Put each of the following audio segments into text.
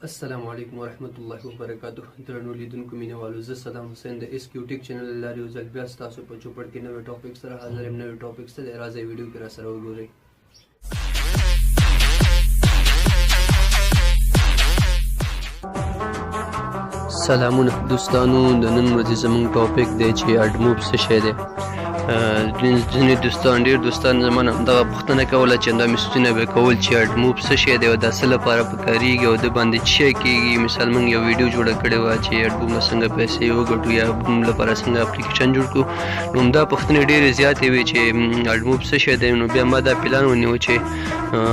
السلام علیکم ورحمت الله وبرکاته. درنو لیدونکو مینوالو، زه صدام حسین د اس کیو ټیک چینل له لارې یو ځل بیا ستاسو په چوپړ کې نوی ټاپک سره حاضر یم. نوی ټاپک څه دی؟ راځئ ویډیو کې راسره وګورئ. سلامونه دوستانو، د نن ورځې زموږ ټاپک دی چې اډموب څه شی دی. ځینې ډېر دوستان زمانه همدغه پوښتنه کوله چې دا میسجونه به کول چې اډموب څه شی دی او دا څه لپاره پکارېږي او د باندې څه شی کېږي. مثال موږ یو ویډیو جوړه کړې وه چې اډموب نه څنګه پیسې وګټو یا اډموب لپاره څنګه اپلیکیشن جوړ کړو. نو همدا پوښتنې ډېرې زیاتې وې چې اډموب څه شی دی. نو بیا ما دا پلان ونیو چې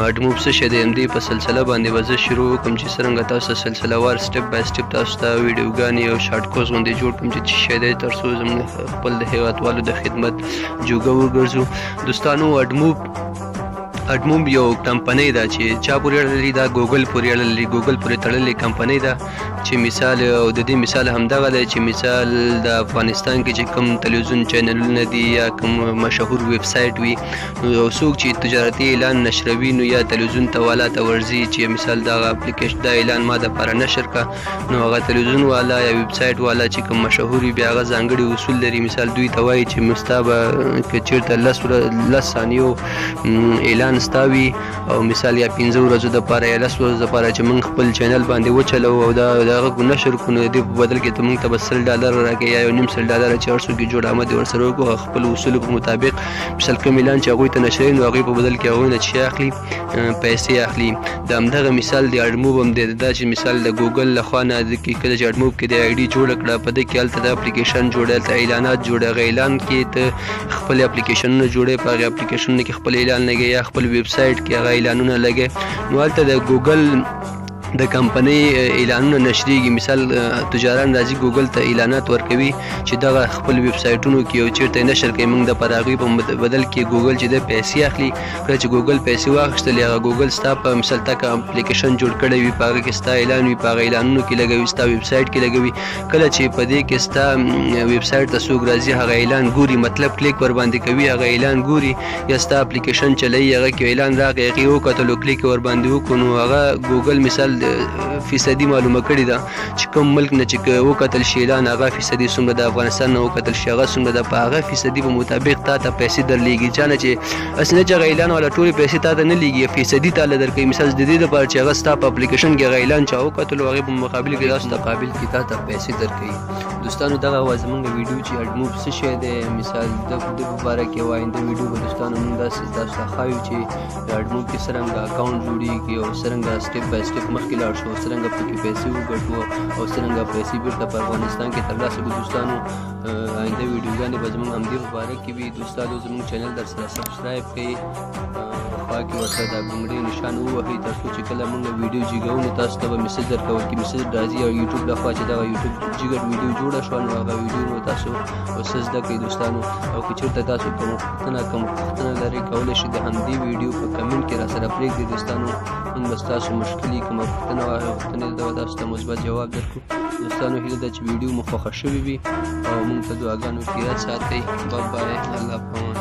اډموب څه شی دی، همدې په سلسله باندې به زه شروع وکړم چې څرنګه تاسو سلسله وار سټپ بای سټپ تاسو ته ویډیوګانې او شارټ کوز غوندې جوړ کړم چې څه شی دی، تر څو زموږ خپل د هیوادوالو د خدمت جوګه وګرځو. دوستانو اډموب یو کمپنۍ ده چې چا پورې اړه لري؟ دا ګوګل پورې اړه لري. ګوګل پورې تړلې کمپنۍ ده چې مثال او د دې مثال همدغه دی چې مثال د افغانستان کې چې کوم تلویزیون چینلونه دي یا کوم مشهور ویب سایټ وي، نو څوک چې تجارتي اعلان نشروي نو یا تلویزیون ته والا ته ورځي چې مثال دغه اپلیکیشن دا اعلان ما دپاره نشر کا، نو هغه تلویزیون والا یا ویب سایټ والا چې کوم مشهور وي بیا هغه ځانګړي اصول لري. مثال دوی ته وایي چې مستا به که چېرته 10 ثانیو اعلان ستاوي او مثال یا 15 ورځو دپاره یا 10 ورځو دپاره چې موږ خپل چینل باندې وچلو او دا هغه نشر کړو، نو د دې په بدل کې ته موږ ته به $100 راکړي یا $0.5 چې هر څوک یې جوړ آمد ورسره وکړو خپل اصولو په مطابق. مثال کوم اعلان چې هغوی ته نشروي نو هغوی په بدل کې هغوی نه چې اخلي پیسې اخلي. د همدغه مثال د اډموب هم دی. دا چې مثال د ګوګل لخوا نه کله چې اډموب کې د آی ډي جوړه کړه، په دې کې هلته د اپلیکیشن جوړه، هلته اعلانات جوړه، هغه اعلان کې ته خپل اپلیکیشنونه جوړې، په هغې اپلیکیشنونه کې خپل اعلان لګې یا خپل ویب سایټ کې هغه اعلانونه لګې، نو هلته د ګوګل د کمپنۍ اعلانونه نشریږي. مثال تجاران راځي ګوګل ته اعلانات ورکوي چې دغه خپل ویب سایټونو کې او چېرته نشر کوي، موږ دپاره هغوی په بدل کې ګوګل چې دی پیسې اخلي. کله چې ګوګل پیسې واخیستلې، هغه ګوګل ستا په مثال تا که اپلیکیشن جوړ کړی وي، په هغه کې ستا اعلان وي، په هغه اعلانونو کې لګوي، ستا ویب سایټ کې لګوي. کله چې په دې کې ستا ویب سایټ ته څوک راځي هغه اعلان ګوري، مطلب کلیک ورباندې کوي، هغه اعلان ګوري، یا ستا اپلیکیشن چلوي هغه کې اعلان راغی هغې وکتلو کلیک ورباندې وکړو، نو هغه ګوګل مثال فیصدي معلومه کړې ده چې کوم ملک نه چې وکتل شي اعلان هغه فیصدي څومره د افغانستان نه وکتل شي هغه څومره ده، په هغه فیصدي په مطابق تا ته پیسې درلیږي. چا نه چې هسې نه چې هغه اعلان والا ټولې پیسې تا ته نه لیږي، فیصدي تاله درکوي. مثال د دې دپاره چې هغه ستا په اپلیکیشن کې هغه اعلان چا وکتلو هغې په مقابل کې تاسو ته قابل کې تا ته پیسې درکوي. دوستانو دغه وه زموږ ویډیو چې اډموب څه شی دی. مثال د په باره کې یو آینده ویډیو به دوستانو موږ داسې تاسو ته ښایو چې اډموب کې څرنګه اکاونټ جوړېږي او څرنګه سټپ بای سټپ مخکې لاړ شو، څرنګه پکې پیسې وګټو او څرنګه پیسې بېرته په افغانستان کې ترلاسه کړو. دوستانو آینده ویډیوګانې به زموږ همدې په باره کې وي. دوستانو زموږ چینل در سره سبسکرایب کړئ، خوا کې ورته دا ګونګړې نشان ووهئ تر څو چې کله موږ ویډیو جګو نو تاسو ته به میسج درکول کېږي. میسج راځي او یوټیوب لخوا چې دغه یوټیوب جګر ویډیو جوړه شوه نو هغه ویډیو نو تاسو څه زده کړئ. دوستانو او که چېرته تاسو کومه پوښتنه لرئ کولی شئ د همدې ویډیو په کمنټ کې راسره پرېږدئ. دوستانو موږ به ستاسو مشکلې کومه پوښتنه وه هغه پوښتنې ته به تاسو ته مثبت جواب درکړو. دوستانو هیله ده چې ویډیو مو خوښه شوې وي او موږ ته دعاګانو کې یاد ساتئ. بای بای، الله پامان.